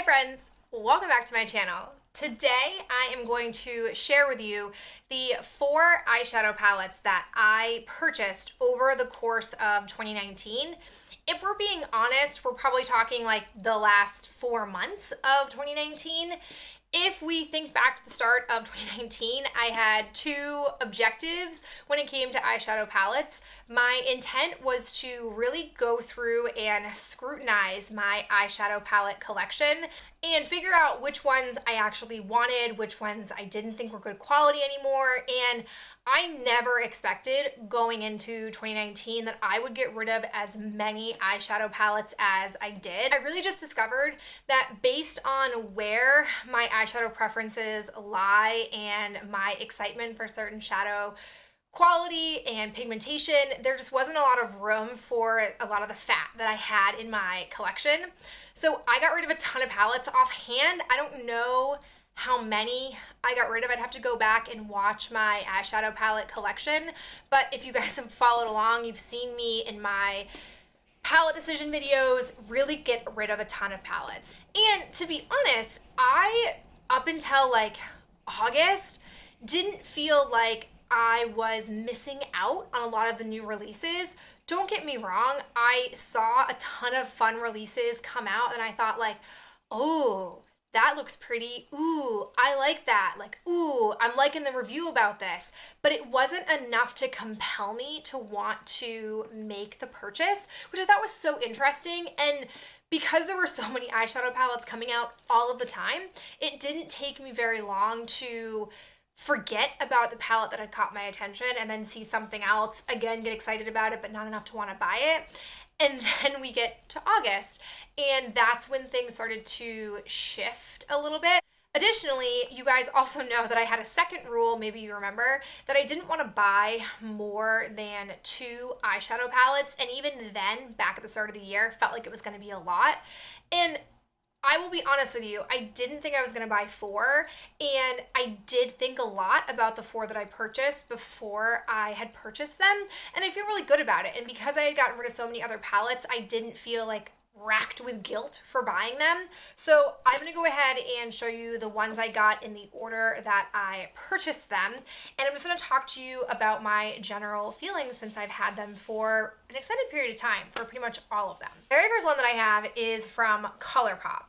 friends, welcome back to my channel. Today I am going to share with you the 4 eyeshadow palettes that I purchased over the course of 2019. If we're being honest, we're probably talking like the last 4 months of 2019. If we think back to the start of 2019, I had 2 objectives when it came to eyeshadow palettes. My intent was to really go through and scrutinize my eyeshadow palette collection and figure out which ones I actually wanted, which ones I didn't think were good quality anymore. And I never expected going into 2019 that I would get rid of as many eyeshadow palettes as I did. I really just discovered that based on where my eyeshadow preferences lie and my excitement for certain shadow quality and pigmentation, there just wasn't a lot of room for a lot of the fat that I had in my collection. So I got rid of a ton of palettes offhand. I don't know how many I got rid of. I'd have to go back and watch my eyeshadow palette collection. But if you guys have followed along, you've seen me in my palette decision videos really get rid of a ton of palettes. And to be honest, I, up until like August, didn't feel like I was missing out on a lot of the new releases. Don't get me wrong, I saw a ton of fun releases come out and I thought like, oh, that looks pretty. Ooh, I like that. Like, ooh, I'm liking the review about this. But it wasn't enough to compel me to want to make the purchase, which I thought was so interesting. And because there were so many eyeshadow palettes coming out all of the time, it didn't take me very long to forget about the palette that had caught my attention and then see something else, again, get excited about it, but not enough to want to buy it. And then we get to August, and that's when things started to shift a little bit. Additionally, you guys also know that I had a second rule, maybe you remember, that I didn't want to buy more than 2 eyeshadow palettes. And even then, back at the start of the year, felt like it was going to be a lot. And I will be honest with you, I didn't think I was going to buy 4, and I did think a lot about the 4 that I purchased before I had purchased them, and I feel really good about it. And because I had gotten rid of so many other palettes, I didn't feel like racked with guilt for buying them. So I'm going to go ahead and show you the ones I got in the order that I purchased them, and I'm just going to talk to you about my general feelings since I've had them for an extended period of time, for pretty much all of them. The very first one that I have is from ColourPop.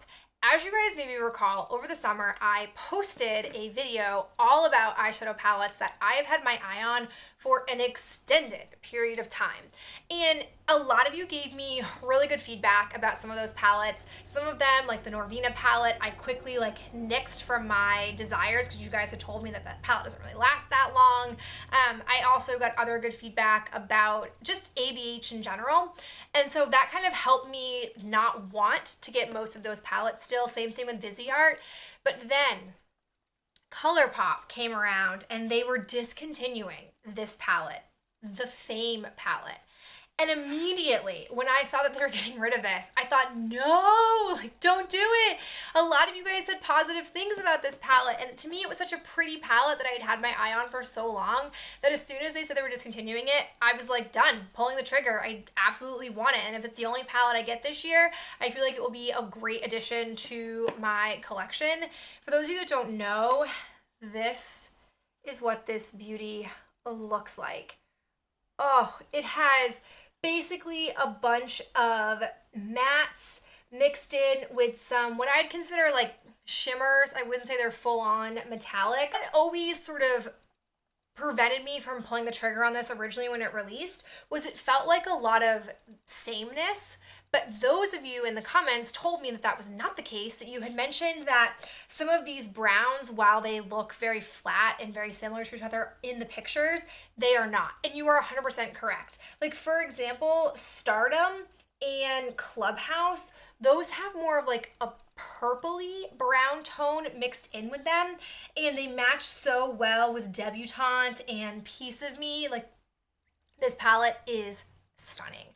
As you guys maybe recall, over the summer, I posted a video all about eyeshadow palettes that I have had my eye on for an extended period of time. And a lot of you gave me really good feedback about some of those palettes. Some of them, like the Norvina palette, I quickly nixed from my desires because you guys had told me that that palette doesn't really last that long. I also got other good feedback about just ABH in general. And so that kind of helped me not want to get most of those palettes still. Same thing with Viseart. But then ColourPop came around and they were discontinuing this palette, the Fame palette. And immediately when I saw that they were getting rid of this, I thought, no, don't do it. A lot of you guys said positive things about this palette. And to me, it was such a pretty palette that I had my eye on for so long that as soon as they said they were discontinuing it, I was like, done, pulling the trigger. I absolutely want it. And if it's the only palette I get this year, I feel like it will be a great addition to my collection. For those of you that don't know, this is what this beauty looks like. Oh, it has basically a bunch of mattes mixed in with some what I'd consider like shimmers. I wouldn't say they're full-on metallic. That always sort of prevented me from pulling the trigger on this originally when it released was it felt like a lot of sameness. But those of you in the comments told me that that was not the case, that you had mentioned that some of these browns, while they look very flat and very similar to each other in the pictures, they are not. And you are 100% correct. Like, for example, Stardom and Clubhouse, those have more of like a purpley brown tone mixed in with them, and they match so well with Debutante and Piece of Me. Like, this palette is stunning.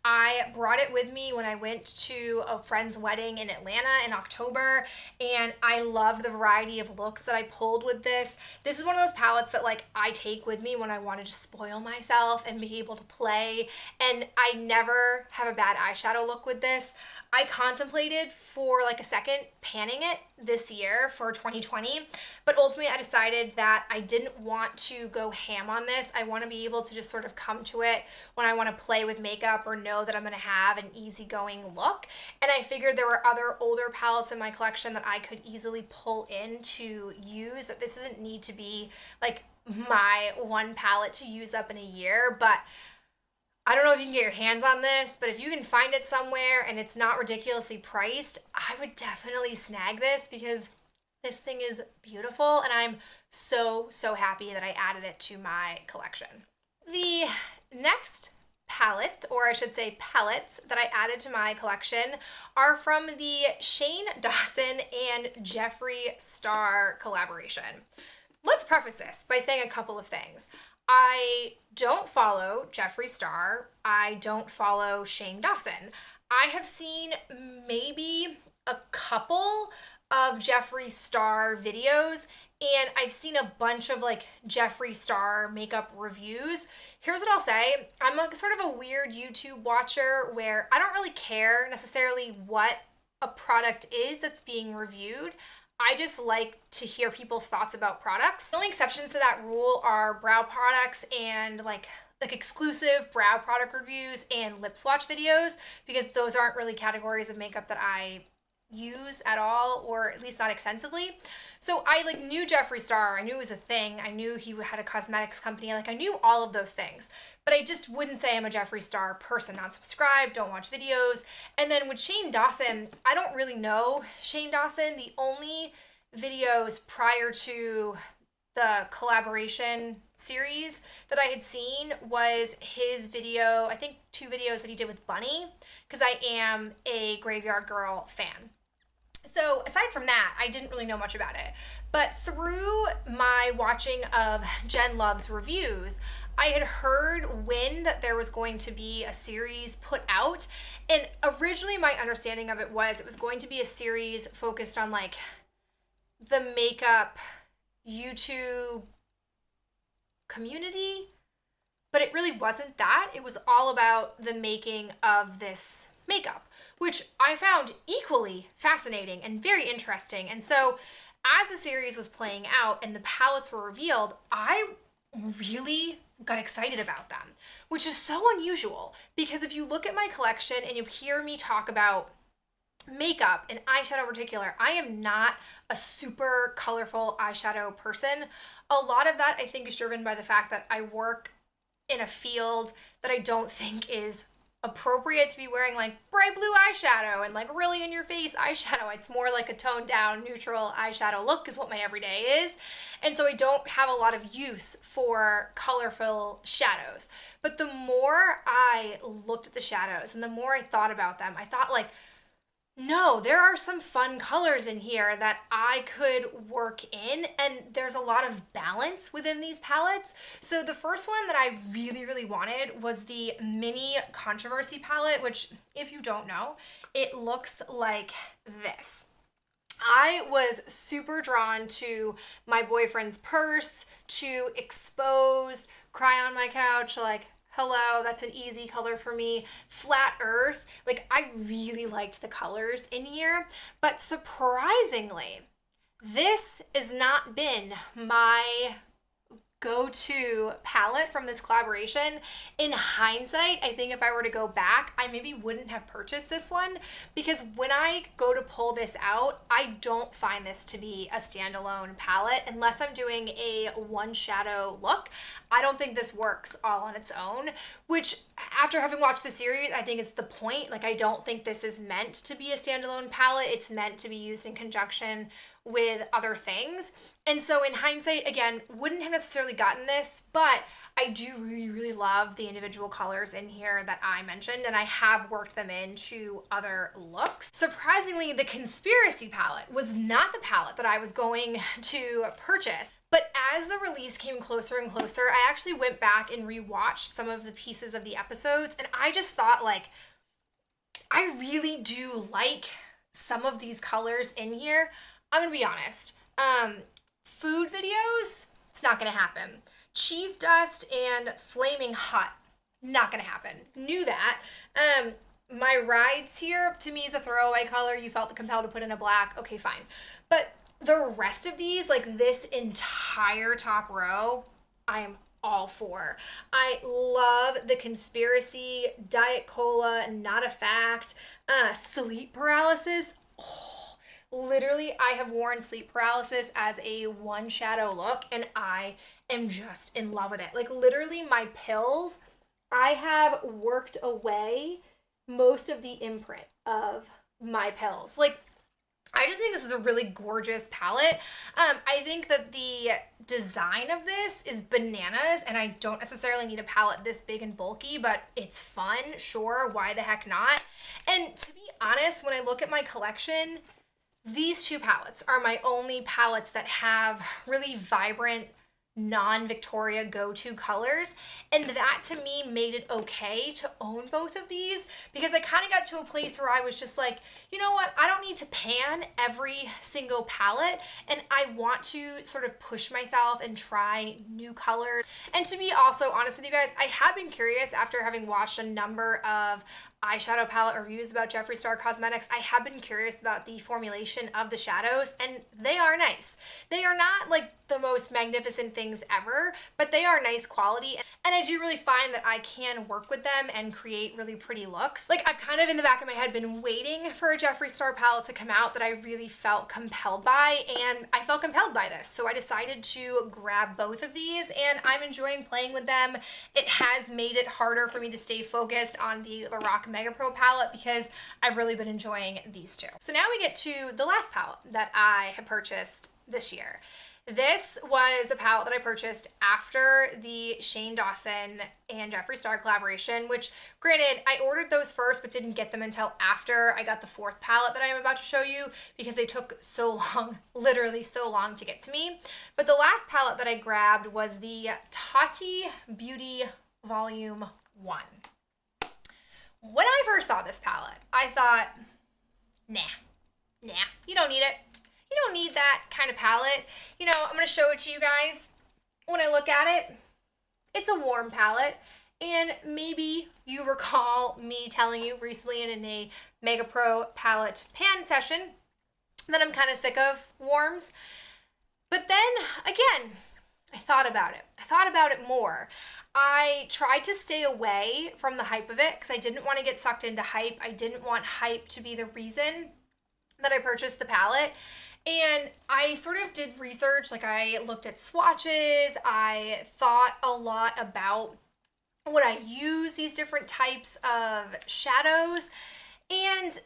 I brought it with me when I went to a friend's wedding in Atlanta in October, and I loved the variety of looks that I pulled with this. This is one of those palettes that I take with me when I want to just spoil myself and be able to play, and I never have a bad eyeshadow look with this. I contemplated for like a second panning it this year for 2020, but ultimately I decided that I didn't want to go ham on this. I want to be able to just sort of come to it when I want to play with makeup or know that I'm going to have an easygoing look. And I figured there were other older palettes in my collection that I could easily pull in to use, that this doesn't need to be like my one palette to use up in a year. But I don't know if you can get your hands on this, but if you can find it somewhere and it's not ridiculously priced, I would definitely snag this because this thing is beautiful and I'm so, so happy that I added it to my collection. The next palette, or I should say palettes, that I added to my collection are from the Shane Dawson and Jeffree Star collaboration. Let's preface this by saying a couple of things. I don't follow Jeffree Star. I don't follow Shane Dawson. I have seen maybe a couple of Jeffree Star videos, and I've seen a bunch of like Jeffree Star makeup reviews. Here's what I'll say. I'm a sort of a weird YouTube watcher where I don't really care necessarily what a product is that's being reviewed. I just like to hear people's thoughts about products. The only exceptions to that rule are brow products and like exclusive brow product reviews and lip swatch videos, because those aren't really categories of makeup that I use at all, or at least not extensively. So I like knew Jeffree Star. I knew it was a thing. I knew he had a cosmetics company. Like I knew all of those things, but I just wouldn't say I'm a Jeffree Star person. Not subscribed, don't watch videos. And then with Shane Dawson, I don't really know Shane Dawson. The only videos prior to the collaboration series that I had seen was his video, I think 2 videos that he did with Bunny, because I am a Graveyard Girl fan. So aside from that, I didn't really know much about it. But through my watching of Jen Love's reviews, I had heard that there was going to be a series put out. And originally my understanding of it was going to be a series focused on like the makeup YouTube community, but it really wasn't that. It was all about the making of this makeup, which I found equally fascinating and very interesting. And so as the series was playing out and the palettes were revealed, I really got excited about them, which is so unusual because if you look at my collection and you hear me talk about makeup and eyeshadow in particular, I am not a super colorful eyeshadow person. A lot of that I think is driven by the fact that I work in a field that I don't think is appropriate to be wearing like bright blue eyeshadow and like really in your face eyeshadow. It's more like a toned down neutral eyeshadow look is what my everyday is. And so I don't have a lot of use for colorful shadows. But the more I looked at the shadows and the more I thought about them, I thought like, no, there are some fun colors in here that I could work in, and there's a lot of balance within these palettes. So the first one that I really, really wanted was the Mini Controversy palette, which if you don't know, it looks like this. I was super drawn to My Boyfriend's Purse, to Exposed, Cry on My Couch, like hello, that's an easy color for me. Flat Earth, like I really liked the colors in here, but surprisingly, this has not been my go-to palette from this collaboration. In hindsight, I think if I were to go back, I maybe wouldn't have purchased this one because when I go to pull this out, I don't find this to be a standalone palette unless I'm doing a one shadow look. I don't think this works all on its own, which after having watched the series, I think is the point. Like I don't think this is meant to be a standalone palette. It's meant to be used in conjunction with other things. And so in hindsight, again, wouldn't have necessarily gotten this, but I do really, really love the individual colors in here that I mentioned, and I have worked them into other looks. Surprisingly, the Conspiracy palette was not the palette that I was going to purchase. But as the release came closer and closer, I actually went back and rewatched some of the pieces of the episodes, and I just thought like, I really do like some of these colors in here. I'm gonna be honest, food videos, it's not gonna happen. Cheese Dust and Flaming Hot, not gonna happen. Knew that. my Rides here, to me, is a throwaway color. You felt compelled to put in a black. Okay, fine. But the rest of these, like this entire top row, I am all for. I love the Conspiracy, Diet Cola, Not a Fact, sleep paralysis. Oh, literally, I have worn sleep paralysis as a one shadow look, and I am just in love with it. Like, literally, my pills, I have worked away most of the imprint of my pills. Like, I just think this is a really gorgeous palette. I think that the design of this is bananas, and I don't necessarily need a palette this big and bulky, but it's fun, sure, why the heck not? And to be honest, when I look at my collection, these two palettes are my only palettes that have really vibrant non-Victoria go-to colors, and that to me made it okay to own both of these, because I kind of got to a place where I was just like, you know what, I don't need to pan every single palette, and I want to sort of push myself and try new colors. And to be also honest with you guys, I have been curious after having watched a number of eyeshadow palette reviews about Jeffree Star Cosmetics. I have been curious about the formulation of the shadows, and they are nice. They are not like the most magnificent things ever, but they are nice quality, and I do really find that I can work with them and create really pretty looks. Like, I've kind of in the back of my head been waiting for a Jeffree Star palette to come out that I really felt compelled by, and I felt compelled by this, so I decided to grab both of these, and I'm enjoying playing with them. It has made it harder for me to stay focused on the Lorac Mega Pro palette because I've really been enjoying these two. So now we get to the last palette that I have purchased this year. This was a palette that I purchased after the Shane Dawson and Jeffree Star collaboration, which, granted, I ordered those first but didn't get them until after I got the fourth palette that I am about to show you because they took so long, literally so long to get to me. But the last palette that I grabbed was the Tati Beauty Volume 1. When I first saw this palette, I thought, nah, you don't need it. You don't need that kind of palette. You know, I'm going to show it to you guys. When I look at it, it's a warm palette. And maybe you recall me telling you recently in a Mega Pro palette pan session that I'm kind of sick of warms. But then, again, I thought about it. I thought about it more. I tried to stay away from the hype of it because I didn't want to get sucked into hype. I didn't want hype to be the reason that I purchased the palette. And I sort of did research, like I looked at swatches, I thought a lot about would I use these different types of shadows, and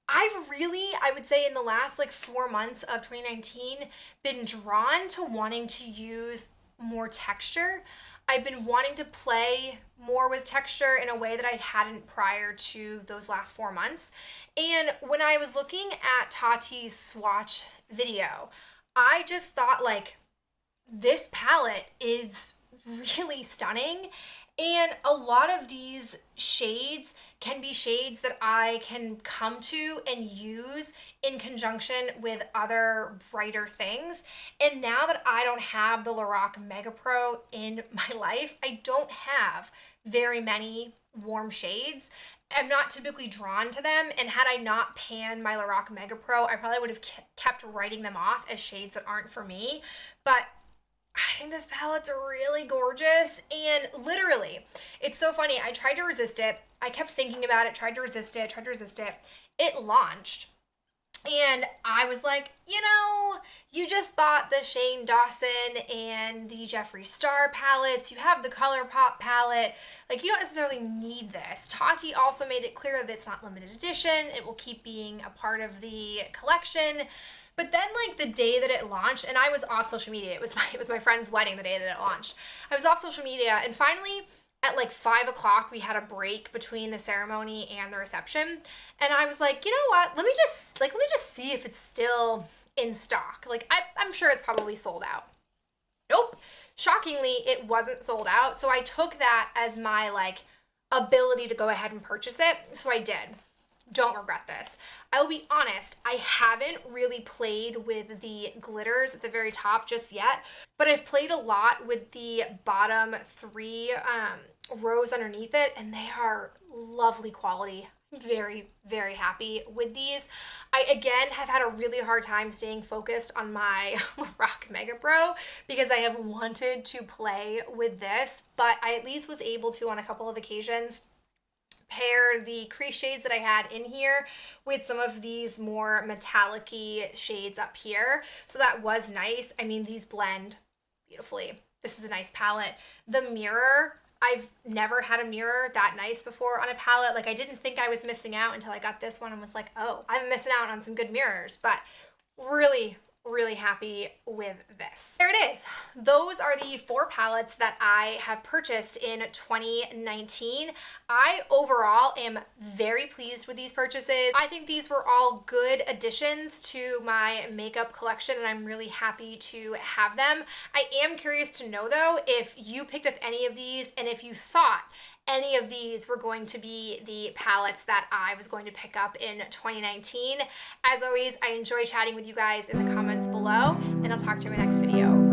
I've really, I would say in the last like 4 months of 2019, been drawn to wanting to use more texture. I've been wanting to play more with texture in a way that I hadn't prior to those last 4 months. And when I was looking at Tati's swatch video, I just thought, like, this palette is really stunning. And a lot of these shades can be shades that I can come to and use in conjunction with other brighter things. And now that I don't have the Lorac Mega Pro in my life, I don't have very many warm shades. I'm not typically drawn to them, and had I not panned my Lorac Mega Pro, I probably would have kept writing them off as shades that aren't for me. But I think this palette's really gorgeous, and literally, it's so funny. I tried to resist it. I kept thinking about it, tried to resist it. It launched, and I was like, you know, you just bought the Shane Dawson and the Jeffree Star palettes. You have the ColourPop palette. Like, you don't necessarily need this. Tati also made it clear that it's not limited edition. It will keep being a part of the collection. But then, like, the day that it launched, and I was off social media. It was my friend's wedding the day that it launched. I was off social media, and finally, at like 5 o'clock, we had a break between the ceremony and the reception. And I was like, you know what? Let me just see if it's still in stock. Like, I'm sure it's probably sold out. Nope. Shockingly, it wasn't sold out. So I took that as my, like, ability to go ahead and purchase it. So I did. Don't regret this. I will be honest, I haven't really played with the glitters at the very top just yet, but I've played a lot with the bottom 3 rows underneath it, and they are lovely quality. very, very happy with these. I, again, have had a really hard time staying focused on my Lorac Mega Pro because I have wanted to play with this, but I at least was able to, on a couple of occasions, pair the crease shades that I had in here with some of these more metallic-y shades up here. So that was nice. I mean, these blend beautifully. This is a nice palette. The mirror, I've never had a mirror that nice before on a palette. Like, I didn't think I was missing out until I got this one and was like, oh, I'm missing out on some good mirrors. But really, really happy with this. There it is. Those are the 4 palettes that I have purchased in 2019. I overall am very pleased with these purchases. I think these were all good additions to my makeup collection, and I'm really happy to have them. I am curious to know though if you picked up any of these and if you thought any of these were going to be the palettes that I was going to pick up in 2019. As always, I enjoy chatting with you guys in the comments below, and I'll talk to you in my next video.